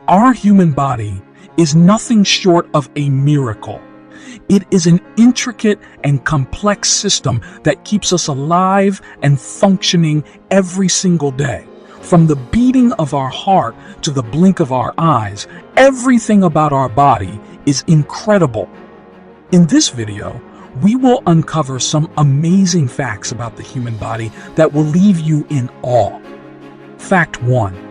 Our human body is nothing short of a miracle. It is an intricate and complex system that keeps us alive and functioning every single day. From the beating of our heart to the blink of our eyes, everything about our body is incredible. In this video, we will uncover some amazing facts about the human body that will leave you in awe. Fact 1.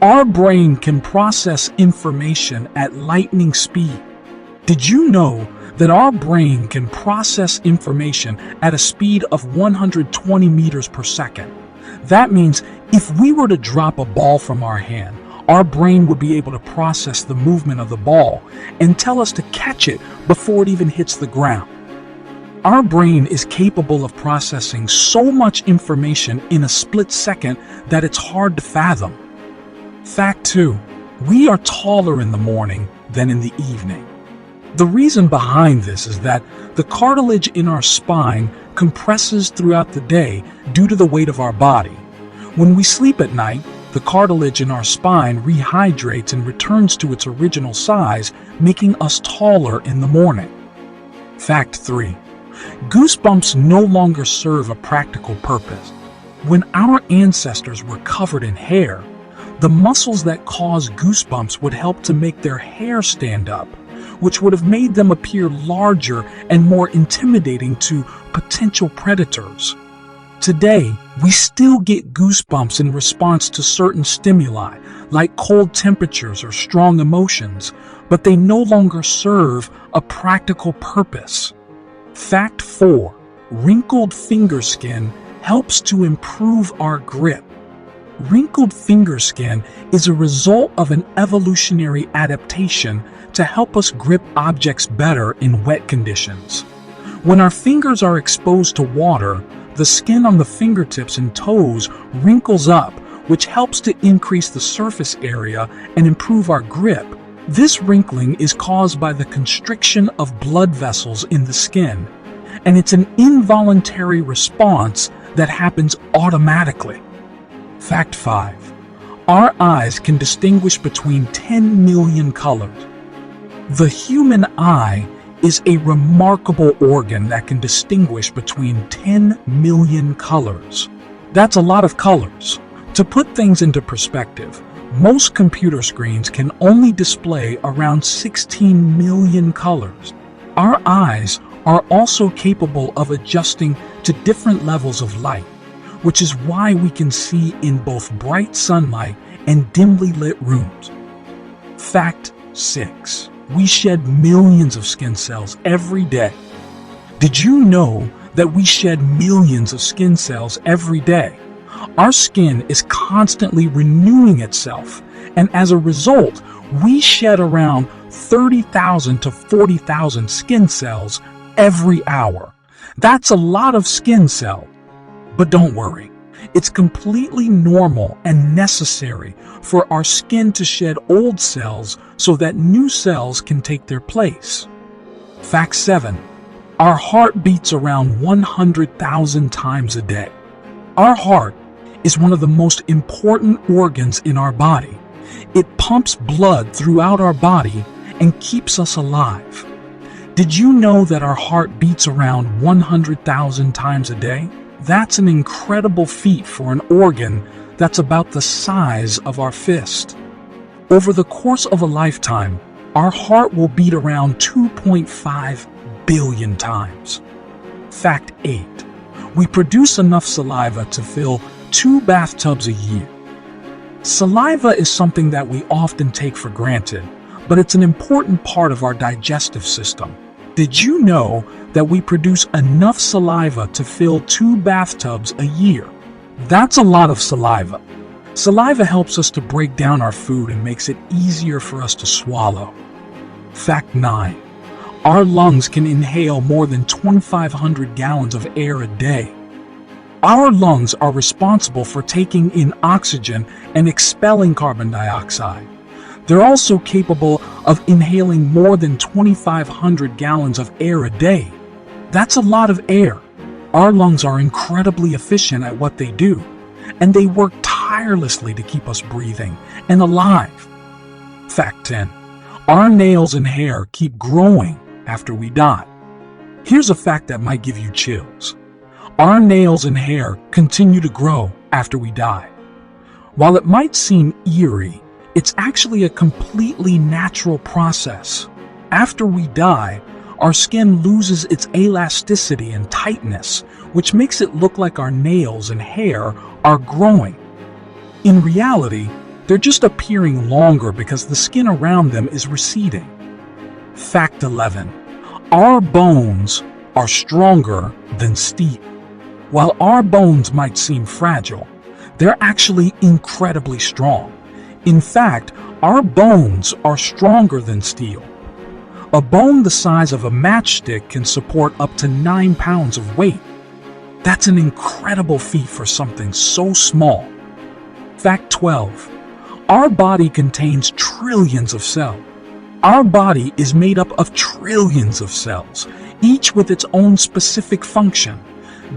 Our brain can process information at lightning speed. Did you know that our brain can process information at a speed of 120 meters per second? That means if we were to drop a ball from our hand, our brain would be able to process the movement of the ball and tell us to catch it before it even hits the ground. Our brain is capable of processing so much information in a split second that it's hard to fathom. Fact 2. We are taller in the morning than in the evening. The reason behind this is that the cartilage in our spine compresses throughout the day due to the weight of our body. When we sleep at night, the cartilage in our spine rehydrates and returns to its original size, making us taller in the morning. Fact 3. Goosebumps no longer serve a practical purpose. When our ancestors were covered in hair, the muscles that cause goosebumps would help to make their hair stand up, which would have made them appear larger and more intimidating to potential predators. Today, we still get goosebumps in response to certain stimuli, like cold temperatures or strong emotions, but they no longer serve a practical purpose. Fact 4. Wrinkled finger skin helps to improve our grip. Wrinkled finger skin is a result of an evolutionary adaptation to help us grip objects better in wet conditions. When our fingers are exposed to water, the skin on the fingertips and toes wrinkles up, which helps to increase the surface area and improve our grip. This wrinkling is caused by the constriction of blood vessels in the skin, and it's an involuntary response that happens automatically. Fact 5. Our eyes can distinguish between 10 million colors. The human eye is a remarkable organ that can distinguish between 10 million colors. That's a lot of colors. To put things into perspective, most computer screens can only display around 16 million colors. Our eyes are also capable of adjusting to different levels of light, which is why we can see in both bright sunlight and dimly lit rooms. Fact 6. We shed millions of skin cells every day. Did you know that we shed millions of skin cells every day? Our skin is constantly renewing itself, and as a result, we shed around 30,000 to 40,000 skin cells every hour. That's a lot of skin cells. But don't worry, it's completely normal and necessary for our skin to shed old cells so that new cells can take their place. Fact 7. Our heart beats around 100,000 times a day. Our heart is one of the most important organs in our body. It pumps blood throughout our body and keeps us alive. Did you know that our heart beats around 100,000 times a day? That's an incredible feat for an organ that's about the size of our fist. Over the course of a lifetime, our heart will beat around 2.5 billion times. Fact 8. We produce enough saliva to fill 2 bathtubs a year. Saliva is something that we often take for granted, but it's an important part of our digestive system. Did you know that we produce enough saliva to fill 2 bathtubs a year? That's a lot of saliva. Saliva helps us to break down our food and makes it easier for us to swallow. Fact 9. Our lungs can inhale more than 2,500 gallons of air a day. Our lungs are responsible for taking in oxygen and expelling carbon dioxide. They're also capable of inhaling more than 2,500 gallons of air a day. That's a lot of air. Our lungs are incredibly efficient at what they do, and they work tirelessly to keep us breathing and alive. Fact 10. Our nails and hair keep growing after we die. Here's a fact that might give you chills. Our nails and hair continue to grow after we die. While it might seem eerie, it's actually a completely natural process. After we die, our skin loses its elasticity and tightness, which makes it look like our nails and hair are growing. In reality, they're just appearing longer because the skin around them is receding. Fact 11. Our bones are stronger than steel. While our bones might seem fragile, they're actually incredibly strong. In fact, our bones are stronger than steel. A bone the size of a matchstick can support up to 9 pounds of weight. That's an incredible feat for something so small. Fact 12. Our body contains trillions of cells. Our body is made up of trillions of cells, each with its own specific function.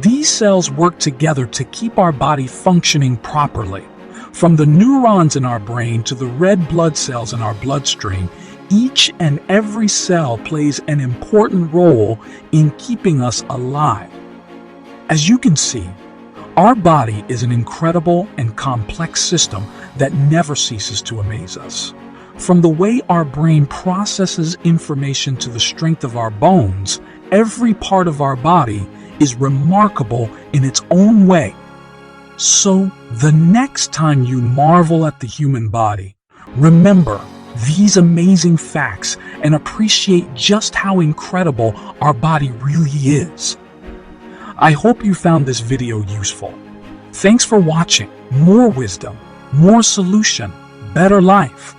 These cells work together to keep our body functioning properly. From the neurons in our brain to the red blood cells in our bloodstream, each and every cell plays an important role in keeping us alive. As you can see, our body is an incredible and complex system that never ceases to amaze us. From the way our brain processes information to the strength of our bones, every part of our body is remarkable in its own way. So, the next time you marvel at the human body, remember these amazing facts and appreciate just how incredible our body really is. I hope you found this video useful. Thanks for watching. More wisdom, more solution, better life.